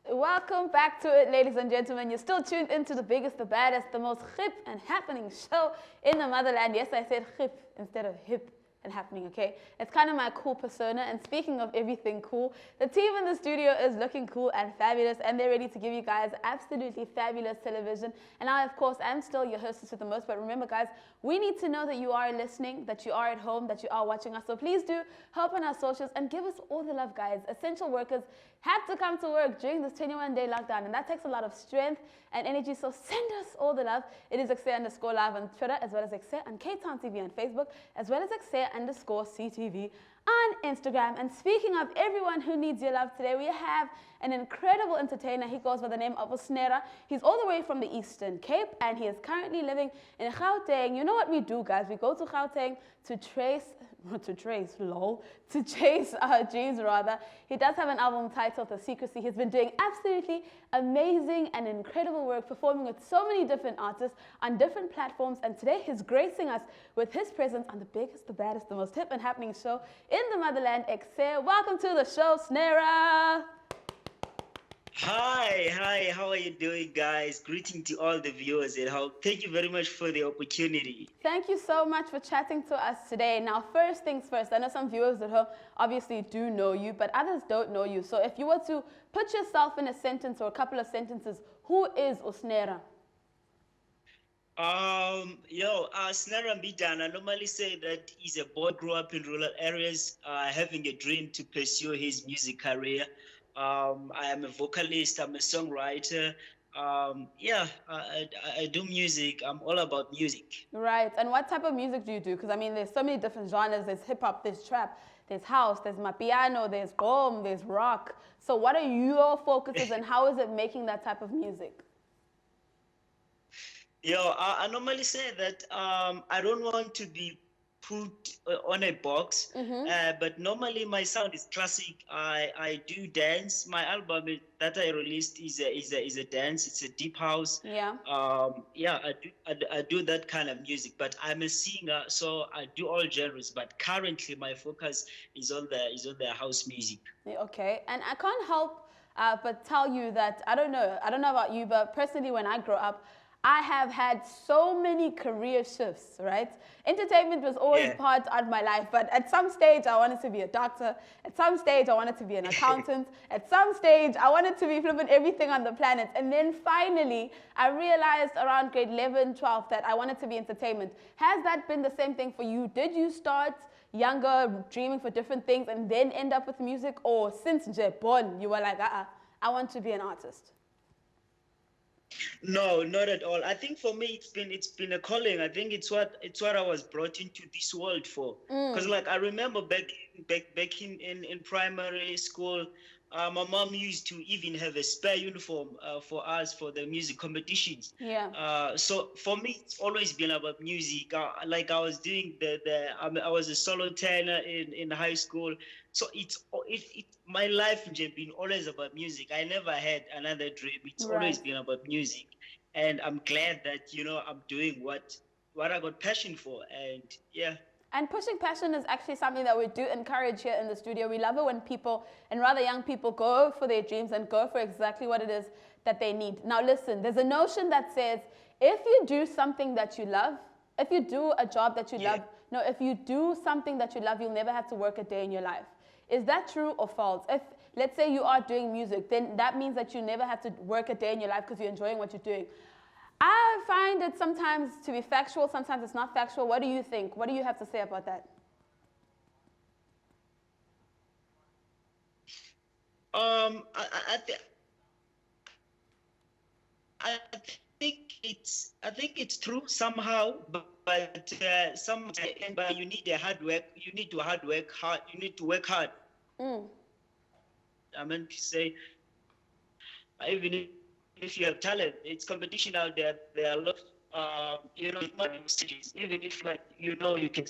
Welcome back to it, ladies and gentlemen. You're still tuned into the biggest, the baddest, the most hip and happening show in the motherland. Yes, I said hip instead of hip and happening, okay? It's kind of my cool persona. And speaking of everything cool, the team in the studio is looking cool and fabulous, and they're ready to give you guys absolutely fabulous television. And I, of course, am still your hostess with the most. But remember, guys, we need to know that you are listening, that you are at home, that you are watching us. So please do help on our socials and give us all the love, guys. Essential workers had to come to work during this 21-day lockdown, and that takes a lot of strength and energy. So send us all the love. It is Ekse_live on Twitter, as well as Ekse on Cape Town TV on Facebook, as well as Ekse_CTV on Instagram. And speaking of everyone who needs your love today, we have an incredible entertainer. He goes by the name of Snerah. He's all the way from the Eastern Cape, and he is currently living in Gauteng. You know what we do, guys? We go to Gauteng to chase our dreams, rather. He does have an album titled The Secrecy. He's been doing absolutely amazing and incredible work, performing with so many different artists on different platforms, and today he's gracing us with his presence on the biggest, the baddest, the most hip and happening show in the motherland, Ekse. Welcome to the show, Snerah. Hi, how are you doing, guys? Greeting to all the viewers at home. Thank you very much for the opportunity. Thank you so much for chatting to us today. Now, first things first, I know some viewers at home obviously do know you, but others don't know you. So if you were to put yourself in a sentence or a couple of sentences, who is Snerah? Snerah Mbidana, I normally say that he's a boy, grew up in rural areas, having a dream to pursue his music career. I am a vocalist, I'm a songwriter. I do music. I'm all about music. Right. And what type of music do you do? Because, I mean, there's so many different genres. There's hip-hop, there's trap, there's house, there's mapiano, there's gqom, there's rock. So what are your focuses and how is it making that type of music? I normally say that I don't want to be put on a box, but normally my sound is classic. I do dance. My album that I released is a dance. It's a deep house. I do that kind of music. But I'm a singer, so I do all genres. But currently, my focus is on the house music. Okay, and I can't help but tell you that I don't know about you, but personally, when I grew up, I have had so many career shifts, right? Entertainment was always part of my life, but at some stage I wanted to be a doctor. At some stage I wanted to be an accountant. At some stage I wanted to be flipping everything on the planet. And then finally I realized around grade 11, 12 that I wanted to be entertainment. Has that been the same thing for you? Did you start younger, dreaming for different things and then end up with music? Or since born, you were like, I want to be an artist? No, not at all. I think for me it's been a calling. I think it's what I was brought into this world for. Because like I remember back in primary school, my mom used to even have a spare uniform for us for the music competitions. So for me it's always been about music. Like I was doing I was a solo tenor in high school. So my life has been always about music. I never had another dream. It's always been about music. And I'm glad that, I'm doing what I got passion for. And And pushing passion is actually something that we do encourage here in the studio. We love it when people, and rather young people, go for their dreams and go for exactly what it is that they need. Now listen, there's a notion that says, if you do something that you love, if you do a job that you love, if you do something that you love, you'll never have to work a day in your life. Is that true or false? If, let's say you are doing music, then that means that you never have to work a day in your life because you're enjoying what you're doing. I find it sometimes to be factual, sometimes it's not factual. What do you think? What do you have to say about that? I think it's true somehow, but you need a hard work. You need to work hard. I meant to say, even if you have talent, it's competition out there. There are a lot of, stages. Even if you can.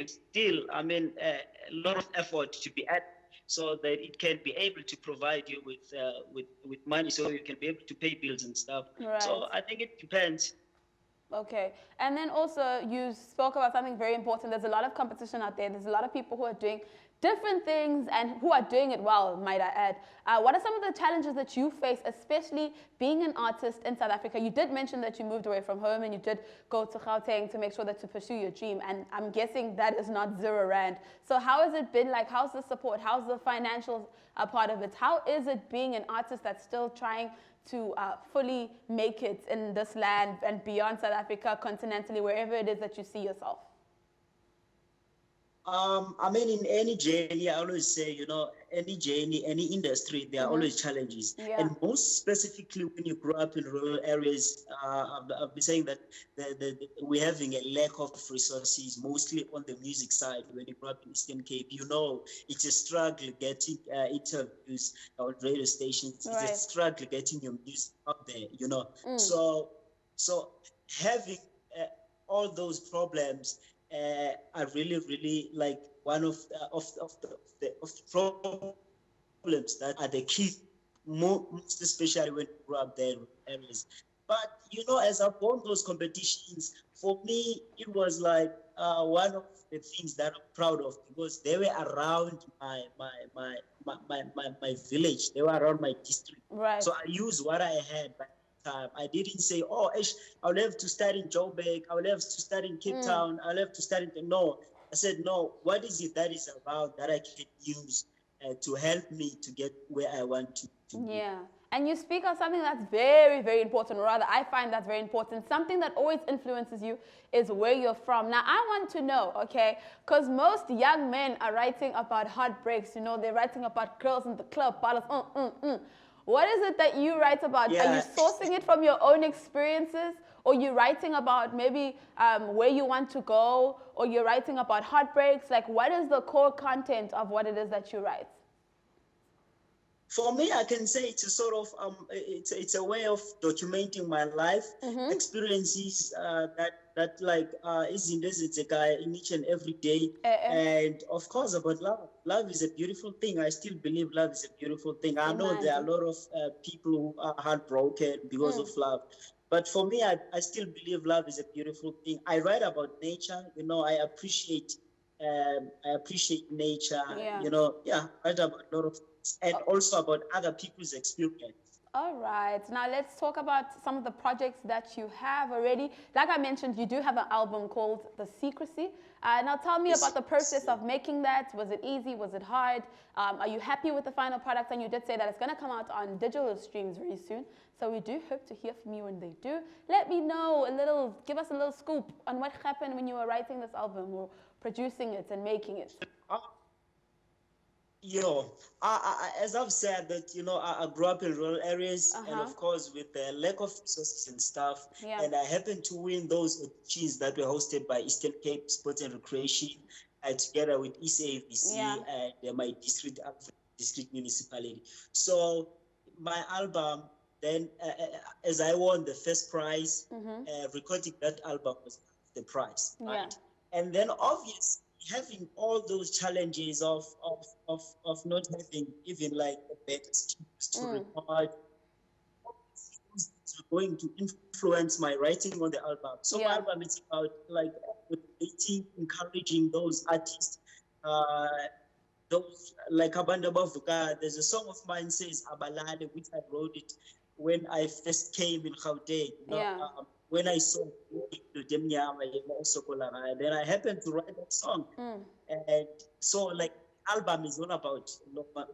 Still, a lot of effort to be added so that it can be able to provide you with money, so you can be able to pay bills and stuff. So I think it depends. Okay. And then also you spoke about something very important. There's a lot of competition out there. There's a lot of people who are doing different things and who are doing it well, might I add. What are some of the challenges that you face, especially being an artist in South Africa? You did mention that you moved away from home and you did go to Gauteng to make sure that you pursue your dream. And I'm guessing that is not 0 rand. So how has it been like? How's the support? How's the financial part of it? How is it being an artist that's still trying to fully make it in this land and beyond South Africa, continentally, wherever it is that you see yourself? I mean, in any journey, I always say, any journey, any industry, there are always challenges. Yeah. And most specifically, when you grow up in rural areas, I've been saying that we're having a lack of resources, mostly on the music side. When you grow up in Eastern Cape, it's a struggle getting interviews on radio stations. Right. It's a struggle getting your music out there, So having all those problems, I really like one of the problems that are the key, most especially when you grow up there in areas. But as I've won those competitions, for me it was like one of the things that I'm proud of, because they were around my village, they were around my district. Right. So I used what I had. I didn't say, I'll have to start in Joburg, I'll have to start in Cape Town, I'll have to start in... No, I said, no, what is it that is around that I can use to help me to get where I want to Yeah. And you speak of something that's very, very important, or rather I find that's very important. Something that always influences you is where you're from. Now, I want to know, okay, because most young men are writing about heartbreaks, they're writing about girls in the club, bottles, What is it that you write about? Yeah. Are you sourcing it from your own experiences? Or you're writing about maybe where you want to go? Or you're writing about heartbreaks? Like, what is the core content of what it is that you write? For me, I can say it's a sort of it's a way of documenting my life experiences that like isn't it's a guy in each and every day, and of course about love. Love is a beautiful thing. I still believe love is a beautiful thing. I know there are a lot of people who are heartbroken because of love. But for me, I still believe love is a beautiful thing. I write about nature. I appreciate nature. Yeah. I write about a lot of, and also about other people's experience. All right. Now let's talk about some of the projects that you have already. Like I mentioned, you do have an album called The Secrecy. Now tell me about the process of making that. Was it easy? Was it hard? Are you happy with the final product? And you did say that it's going to come out on digital streams very soon. So we do hope to hear from you when they do. Let me know give us a little scoop on what happened when you were writing this album or producing it and making it. As I've said that, I grew up in rural areas, and of course with the lack of resources and stuff, and I happened to win those auditions that were hosted by Eastern Cape Sports and Recreation, together with ECAVC and my district municipality. So my album, then as I won the first prize, recording that album was the prize, right? And then obviously, having all those challenges of not having even like a better skills to record, are going to influence my writing on the album. So my album is about like motivating, encouraging those artists, those like Abanda Bavuka. There's a song of mine says Abalale, which I wrote it when I first came in Gauteng. When I saw then I happened to write that song. And so like album is all about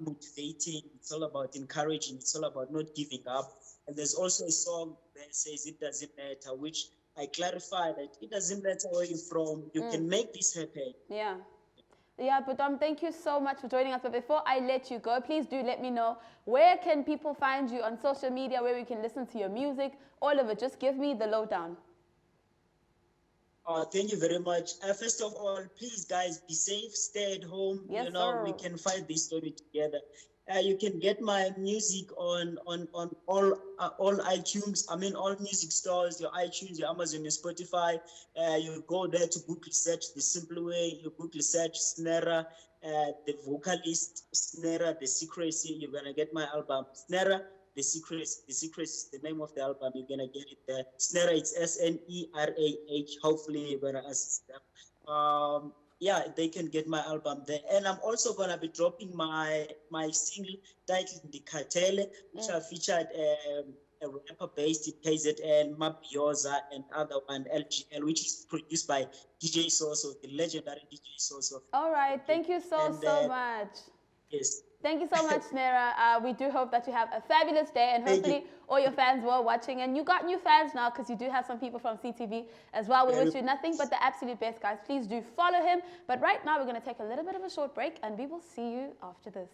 motivating, it's all about encouraging, it's all about not giving up. And there's also a song that says it doesn't matter, which I clarify that it doesn't matter where you're from, you can make this happen. Yeah, but thank you so much for joining us. But before I let you go, please do let me know, where can people find you on social media, where we can listen to your music, all of it. Just give me the lowdown. Thank you very much. First of all, please, guys, be safe, stay at home. Yes, sir. We can fight this story together. You can get my music on all iTunes. I mean, all music stores, your iTunes, your Amazon, your Spotify. You go there to Google search the simple way. You Google search Snerah, the vocalist, Snerah, the Secrecy. You're going to get my album, Snerah, The Secrecy. The Secrecy is the name of the album. You're gonna get it there. Snerah, it's Snerah. Hopefully you're gonna assist them. Yeah, they can get my album there. And I'm also gonna be dropping my single titled The Cartel, which I featured a rapper based in KZN, Mabioza, and other one LGL, which is produced by DJ Soso, the legendary DJ Soso. All right, thank you so much. Yes. Thank you so much, Snerah. We do hope that you have a fabulous day, and hopefully all your fans were watching. And you got new fans now because you do have some people from CTV as well. We wish you nothing but the absolute best, guys. Please do follow him. But right now, we're going to take a little bit of a short break, and we will see you after this.